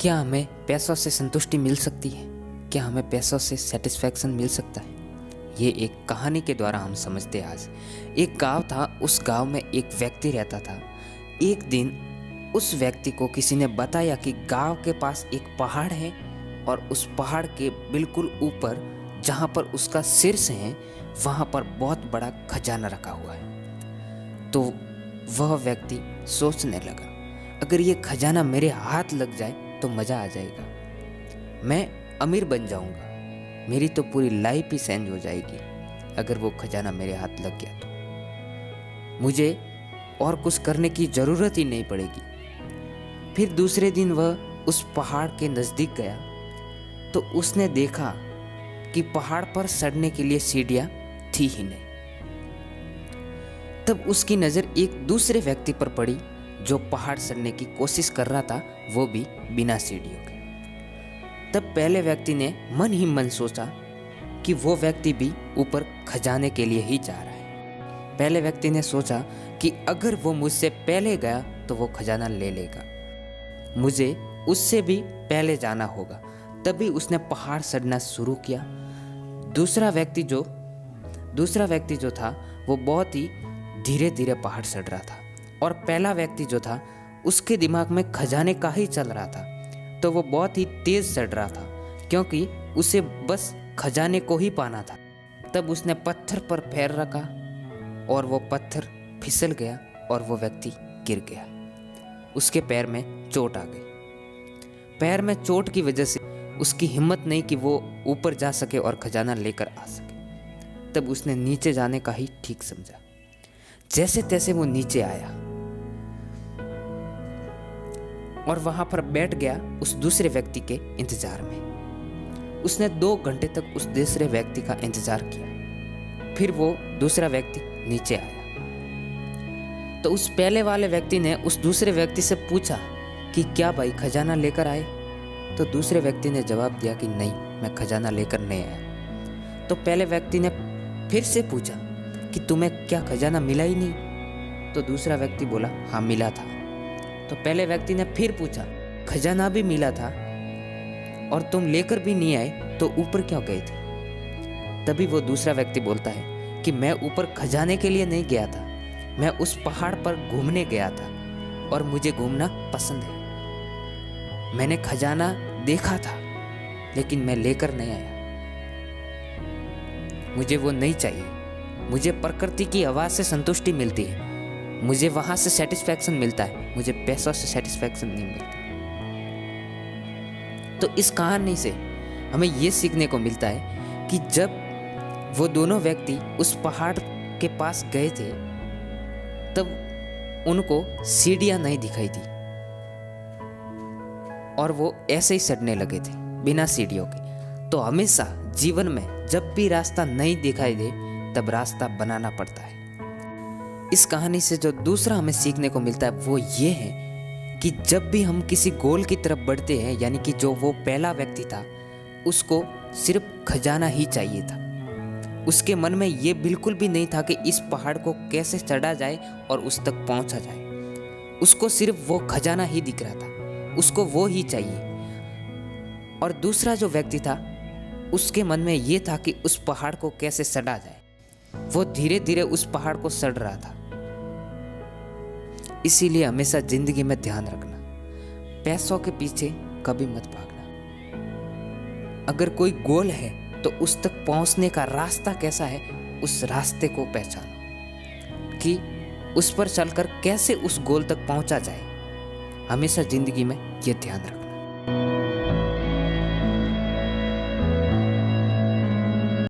क्या हमें पैसों से संतुष्टि मिल सकती है? क्या हमें पैसों से सेटिस्फैक्शन मिल सकता है? ये एक कहानी के द्वारा हम समझते हैं। आज एक गांव था, उस गांव में एक व्यक्ति रहता था। एक दिन उस व्यक्ति को किसी ने बताया कि गांव के पास एक पहाड़ है और उस पहाड़ के बिल्कुल ऊपर जहाँ पर उसका शीर्ष है वहाँ पर बहुत बड़ा खजाना रखा हुआ है। तो वह व्यक्ति सोचने लगा, अगर ये खजाना मेरे हाथ लग जाए तो मज़ा आ जाएगा, मैं अमीर बन जाऊंगा, मेरी तो पूरी लाइफ ही चेंज हो जाएगी अगर वो खजाना मेरे हाथ लग गया तो मुझे और कुछ करने की ज़रूरत ही नहीं पड़ेगी। फिर दूसरे दिन वह उस पहाड़ के नज़दीक गया तो उसने देखा कि पहाड़ पर चढ़ने के लिए सीढ़ियाँ थी ही नहीं। तब उसकी नज़र एक दूसरे व्यक्ति पर पड़ी जो पहाड़ चढ़ने की कोशिश कर रहा था, वो भी बिना सीढ़ियों के। तब पहले व्यक्ति ने मन ही मन सोचा कि वो व्यक्ति भी ऊपर खजाने के लिए ही जा रहा है। पहले व्यक्ति ने सोचा कि अगर वो मुझसे पहले गया तो वो खजाना ले लेगा, मुझे उससे भी पहले जाना होगा। तभी उसने पहाड़ चढ़ना शुरू किया। दूसरा व्यक्ति जो था वो बहुत ही धीरे धीरे पहाड़ चढ़ रहा था और पहला व्यक्ति जो था उसके दिमाग में खजाने का ही चल रहा था, तो वो बहुत ही तेज चढ़ रहा था क्योंकि उसे बस खजाने को ही पाना था। तब उसने पत्थर पर पैर रखा और वो पत्थर फिसल गया और वो व्यक्ति गिर गया। उसके पैर में चोट आ गई। पैर में चोट की वजह से उसकी हिम्मत नहीं कि वो ऊपर जा सके और खजाना लेकर आ सके। तब उसने नीचे जाने का ही ठीक समझा। जैसे तैसे वो नीचे आया और वहां पर बैठ गया उस दूसरे व्यक्ति के इंतजार में। उसने 2 घंटे तक उस दूसरे व्यक्ति का इंतजार किया। फिर वो दूसरा व्यक्ति नीचे आया तो उस पहले वाले व्यक्ति ने उस दूसरे व्यक्ति से पूछा कि क्या भाई खजाना लेकर आए? तो दूसरे व्यक्ति ने जवाब दिया कि नहीं, मैं खजाना लेकर नहीं आया। तो पहले व्यक्ति ने फिर से पूछा कि तुम्हें क्या खजाना मिला ही नहीं? तो दूसरा व्यक्ति बोला हाँ मिला था। तो पहले व्यक्ति ने फिर पूछा खजाना भी मिला था और तुम लेकर भी नहीं आए तो ऊपर क्यों गए थे? तभी वो दूसरा व्यक्ति बोलता है कि मैं ऊपर खजाने के लिए नहीं गया था, मैं उस पहाड़ पर घूमने गया था और मुझे घूमना पसंद है। मैंने खजाना देखा था लेकिन मैं लेकर नहीं आया, मुझे वो नहीं चाहिए। मुझे प्रकृति की आवाज़ से संतुष्टि मिलती है, मुझे वहाँ से सेटिस्फैक्शन मिलता है, मुझे पैसों से सेटिस्फैक्शन नहीं मिलता। तो इस कहानी से हमें ये सीखने को मिलता है कि जब वो दोनों व्यक्ति उस पहाड़ के पास गए थे तब उनको सीढ़ियाँ नहीं दिखाई दी और वो ऐसे ही चढ़ने लगे थे बिना सीढ़ियों के। तो हमेशा जीवन में जब भी रास्ता नहीं दिखाई दे तब रास्ता बनाना पड़ता है। इस कहानी से जो दूसरा हमें सीखने को मिलता है वो ये है कि जब भी हम किसी गोल की तरफ बढ़ते हैं, यानी कि जो वो पहला व्यक्ति था उसको सिर्फ खजाना ही चाहिए था, उसके मन में ये बिल्कुल भी नहीं था कि इस पहाड़ को कैसे चढ़ा जाए और उस तक पहुंचा जाए। उसको सिर्फ वो खजाना ही दिख रहा था, उसको वो ही चाहिए। और दूसरा जो व्यक्ति था उसके मन में ये था कि उस पहाड़ को कैसे चढ़ा जाए। वो धीरे धीरे उस पहाड़ को चढ़ रहा था। इसीलिए हमेशा जिंदगी में ध्यान रखना, पैसों के पीछे कभी मत भागना। अगर कोई गोल है तो उस तक पहुंचने का रास्ता कैसा है, उस रास्ते को पहचानो कि उस पर चलकर कैसे उस गोल तक पहुंचा जाए। हमेशा जिंदगी में यह ध्यान रखना।